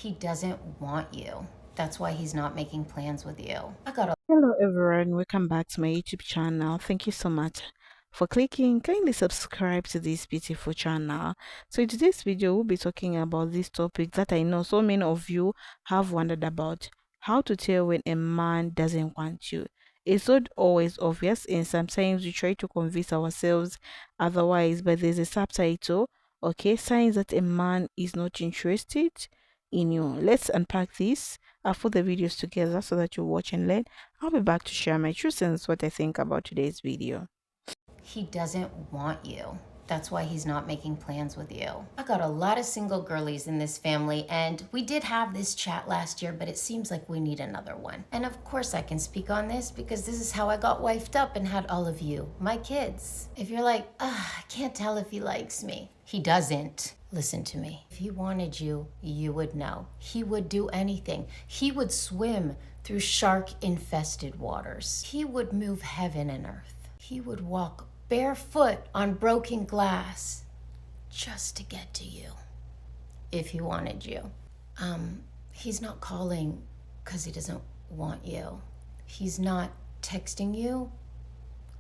He doesn't want you. That's why he's not making plans with you. Hello everyone, welcome back to my YouTube channel. Thank you so much for clicking. Kindly subscribe to this beautiful channel. So in today's video, we'll be talking about this topic that I know so many of you have wondered about: how to tell when a man doesn't want you. It's not always obvious, and sometimes we try to convince ourselves otherwise, but there's a subtitle, okay? Signs that a man is not interested in you. Let's unpack this. I'll put the videos together so that you watch and learn. I'll be back to share my true sense, what I think about today's video. He doesn't want you. That's why he's not making plans with you. I got a lot of single girlies in this family, and we did have this chat last year, but it seems like we need another one. And of course I can speak on this because this is how I got wifed up and had all of you, my kids. If you're like, I can't tell if he likes me. He doesn't. Listen to me. If he wanted you, you would know. He would do anything. He would swim through shark-infested waters. He would move heaven and earth. He would walk barefoot on broken glass just to get to you if he wanted you. He's not calling because he doesn't want you. He's not texting you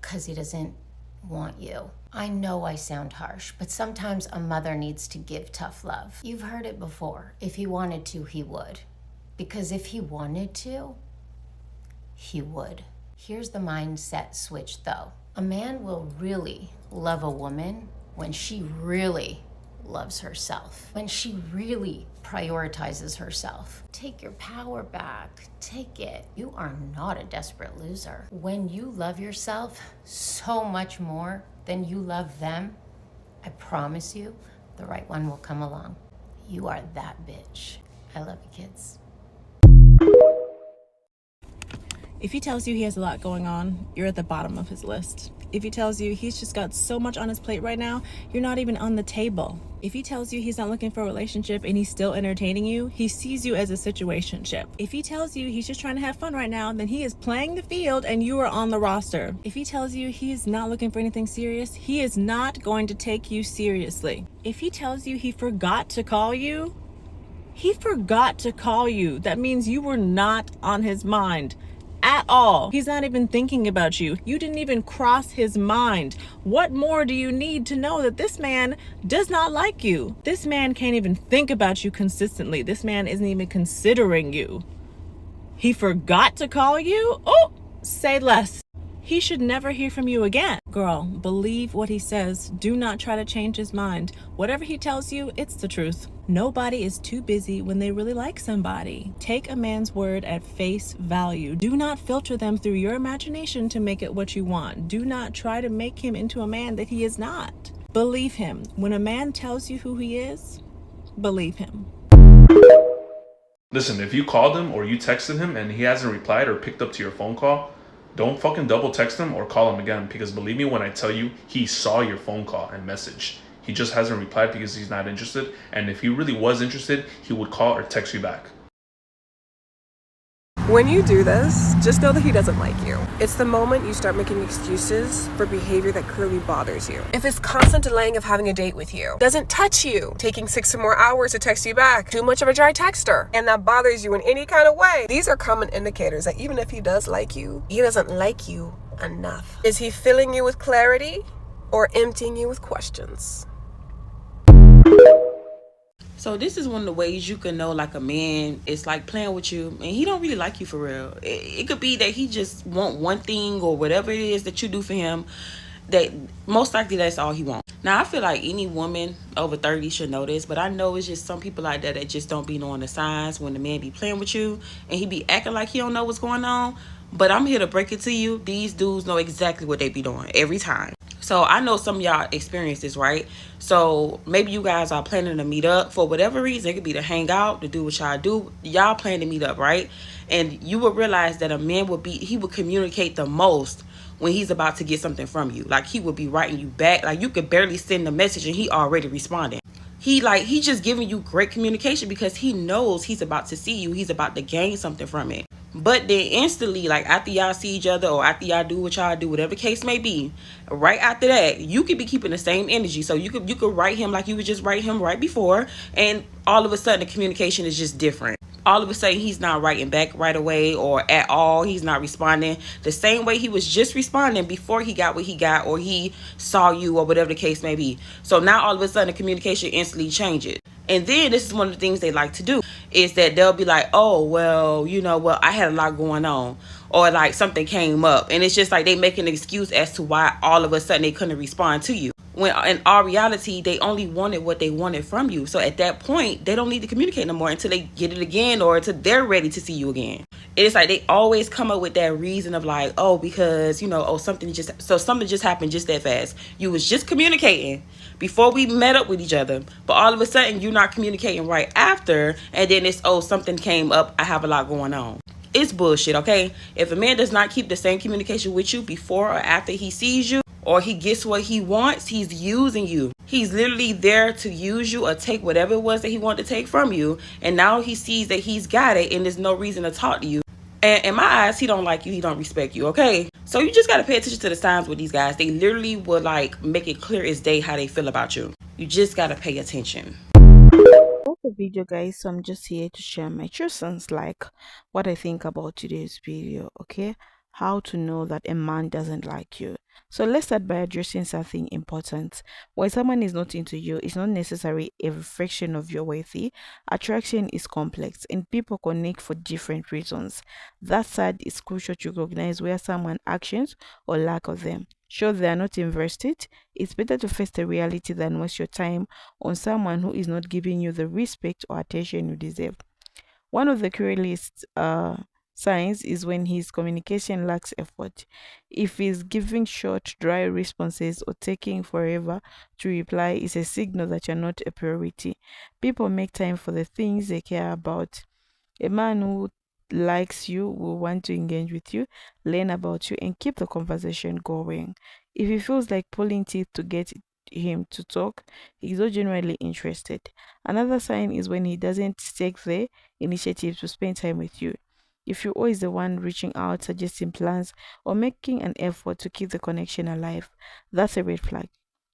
because he doesn't want you. I know I sound harsh, but sometimes a mother needs to give tough love. You've heard it before. If he wanted to, he would. Because if he wanted to, he would. Here's the mindset switch though. A man will really love a woman when she really loves herself, when she really prioritizes herself. Take your power back, take it. You are not a desperate loser. When you love yourself so much more than you love them, I promise you, the right one will come along. You are that bitch. I love you, kids. If he tells you he has a lot going on, you're at the bottom of his list. If he tells you he's just got so much on his plate right now, you're not even on the table. If he tells you he's not looking for a relationship and he's still entertaining you, he sees you as a situationship. If he tells you he's just trying to have fun right now, then he is playing the field and you are on the roster. If he tells you he's not looking for anything serious, he is not going to take you seriously. If he tells you he forgot to call you, he forgot to call you. That means you were not on his mind at all. He's not even thinking about you. You didn't even cross his mind. What more do you need to know that this man does not like you? This man can't even think about you consistently. This man isn't even considering you. He forgot to call you? Oh, say less. He should never hear from you again. Girl, believe what he says. Do not try to change his mind. Whatever he tells you, it's the truth. Nobody is too busy when they really like somebody. Take a man's word at face value. Do not filter them through your imagination to make it what you want. Do not try to make him into a man that he is not. Believe him. When a man tells you who he is, believe him. Listen, if you called him or you texted him and he hasn't replied or picked up to your phone call, don't fucking double text him or call him again, because believe me when I tell you, he saw your phone call and message. He just hasn't replied because he's not interested. And if he really was interested, he would call or text you back. When you do this, just know that he doesn't like you. It's the moment you start making excuses for behavior that clearly bothers you. If his constant delaying of having a date with you doesn't touch you, taking 6 or more hours to text you back, too much of a dry texter, and that bothers you in any kind of way, these are common indicators that even if he does like you, he doesn't like you enough. Is he filling you with clarity or emptying you with questions? So this is one of the ways you can know like a man is like playing with you and he don't really like you for real. It could be that he just want one thing or whatever it is that you do for him, that most likely that's all he wants. Now I feel like any woman over 30 should know this, but I know it's just some people like that just don't be knowing the signs when the man be playing with you and he be acting like he don't know what's going on. But I'm here to break it to you. These dudes know exactly what they be doing every time. So I know some of y'all experience this, right? So maybe you guys are planning to meet up for whatever reason. It could be to hang out, to do what y'all do. Y'all plan to meet up, right? And you will realize that a man he would communicate the most when he's about to get something from you. Like he would be writing you back. Like you could barely send a message and he already responded. He just giving you great communication because he knows he's about to see you. He's about to gain something from it. But then instantly, like after y'all see each other or after y'all do what y'all do, whatever case may be, right after that, you could be keeping the same energy. So you could write him like you would just write him right before, and all of a sudden the communication is just different. All of a sudden he's not writing back right away or at all. He's not responding the same way he was just responding before he got what he got or he saw you or whatever the case may be. So now all of a sudden the communication instantly changes. And then this is one of the things they like to do is that they'll be like, oh, well, you know, well, I had a lot going on, or like something came up. And it's just like they make an excuse as to why all of a sudden they couldn't respond to you. When in all reality, they only wanted what they wanted from you. So at that point, they don't need to communicate no more until they get it again or until they're ready to see you again. It's like they always come up with that reason of like, oh, because, you know, oh, something just happened just that fast. You was just communicating before we met up with each other, but all of a sudden you're not communicating right after, and then it's, oh, something came up, I have a lot going on. It's bullshit, okay? If a man does not keep the same communication with you before or after he sees you, or he gets what he wants, he's using you. He's literally there to use you or take whatever it was that he wanted to take from you, and now he sees that he's got it and there's no reason to talk to you. And in my eyes, he don't like you, he don't respect you, okay? So you just gotta pay attention to the signs with these guys. They literally will like make it clear as day how they feel about you. You just gotta pay attention. That's the video, guys. So I'm just here to share my true sense, like what I think about today's video. Okay, how to know that a man doesn't like you. So let's start by addressing something important. When someone is not into you, it's not necessarily a reflection of your worthy. Attraction is complex and people connect for different reasons. That said, it's crucial to recognize where someone's actions or lack of them show they are not invested. It's better to face the reality than waste your time on someone who is not giving you the respect or attention you deserve. One of the clearest signs is when his communication lacks effort. If he's giving short, dry responses or taking forever to reply, it's a signal that you're not a priority. People make time for the things they care about. A man who likes you will want to engage with you, learn about you, and keep the conversation going. If he feels like pulling teeth to get him to talk, he's not genuinely interested. Another sign is when he doesn't take the initiative to spend time with you. If you're always the one reaching out, suggesting plans, or making an effort to keep the connection alive, that's a red flag.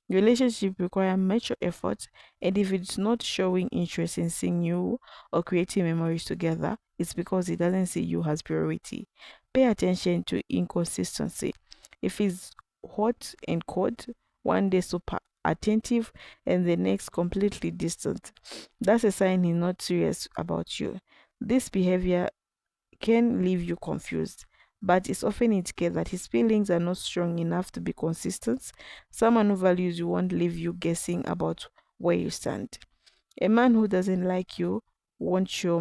Relationship require mature effort, and if it's not showing interest in seeing you or creating memories together, it's because it doesn't see you as priority. Pay attention to inconsistency. If it's hot and cold, one day super attentive and the next completely distant, that's a sign he's not serious about you. This behavior can leave you confused, but it's often indicated that his feelings are not strong enough to be consistent. Someone who values you won't leave you guessing about where you stand. A man who doesn't like you won't show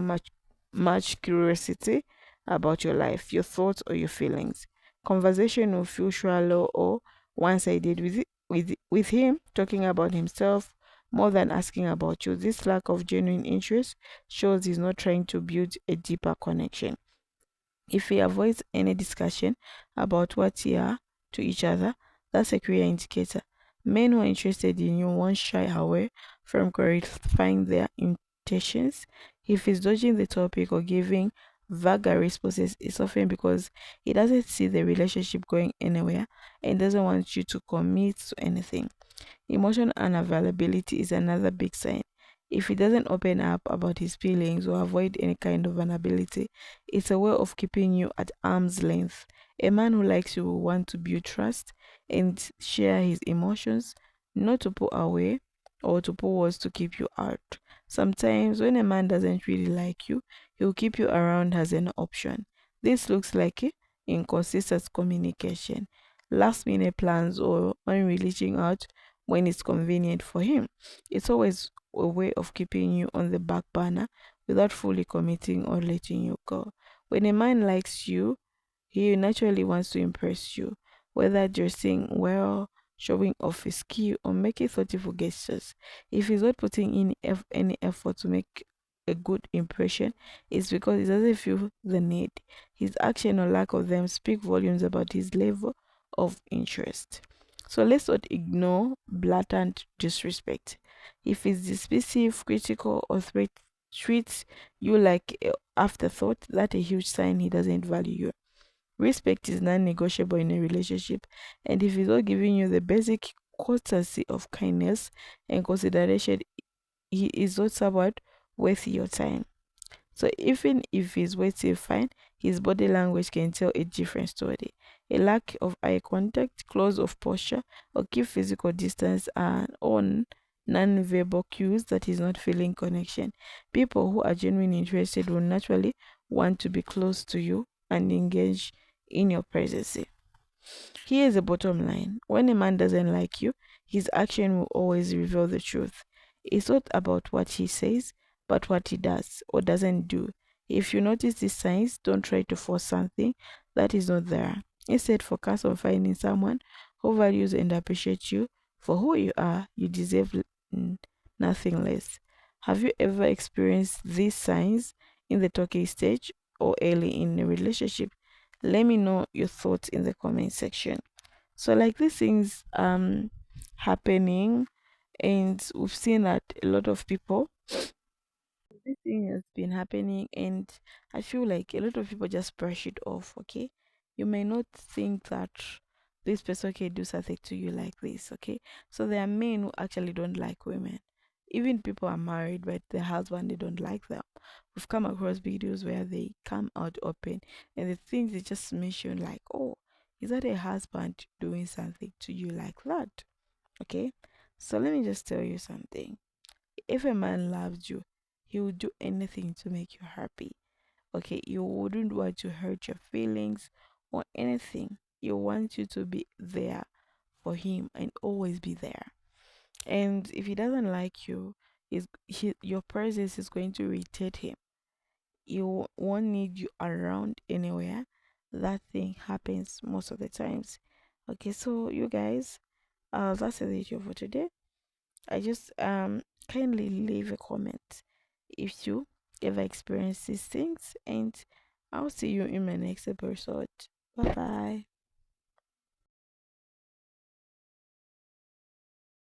much curiosity about your life, your thoughts, or your feelings. Conversation will feel shallow or one-sided with him talking about himself more than asking about you. This lack of genuine interest shows he's not trying to build a deeper connection. If he avoids any discussion about what you are to each other, that's a clear indicator. Men who are interested in you won't shy away from clarifying their intentions. If he's dodging the topic or giving vague responses, it's often because he doesn't see the relationship going anywhere and doesn't want you to commit to anything. Emotional unavailability is another big sign. If he doesn't open up about his feelings or avoid any kind of vulnerability, it's a way of keeping you at arm's length. A man who likes you will want to build trust and share his emotions, not to pull away or to pull words to keep you out. Sometimes, when a man doesn't really like you, he'll keep you around as an option. This looks like inconsistent communication, last minute plans, or only reaching out when it's convenient for him. It's always a way of keeping you on the back burner without fully committing or letting you go. When a man likes you, he naturally wants to impress you, whether dressing well, showing off his skill, or making thoughtful gestures. If he's not putting in any effort to make a good impression, it's because he doesn't feel the need. His action or lack of them speak volumes about his level of interest. So let's not ignore blatant disrespect. If it's dismissive, critical, or treats you like a afterthought, that's a huge sign he doesn't value you. Respect is non-negotiable in a relationship, and if he's not giving you the basic courtesy of kindness and consideration, he is not someone worth your time. So even if he's waiting fine, his body language can tell a different story. A lack of eye contact, close of posture, or keep physical distance are on non-verbal cues that he's not feeling connection. People who are genuinely interested will naturally want to be close to you and engage in your presence. Here's the bottom line. When a man doesn't like you, his action will always reveal the truth. It's not about what he says, but what he does or doesn't do. If you notice these signs, don't try to force something that is not there. Instead, focus on finding someone who values and appreciates you for who you are. You deserve nothing less. Have you ever experienced these signs in the talking stage or early in a relationship? Let me know your thoughts in the comment section. So like these things happening, and we've seen that a lot of people, this thing has been happening, and I feel like a lot of people just brush it off. Okay, you may not think that this person can do something to you like this. Okay, so there are men who actually don't like women. Even people are married, but their husband, they don't like them. We've come across videos where they come out open, and the things they just mention like, oh, is that a husband doing something to you like that? Okay, so let me just tell you something. If a man loves you, he will do anything to make you happy. Okay, you wouldn't want to hurt your feelings or anything. You want you to be there for him and always be there. And if he doesn't like you, your presence is going to irritate him. You won't need you around anywhere. That thing happens most of the times. Okay, so you guys, that's the video for today. I just kindly leave a comment if you ever experience these things, and I'll see you in my next episode. Bye bye.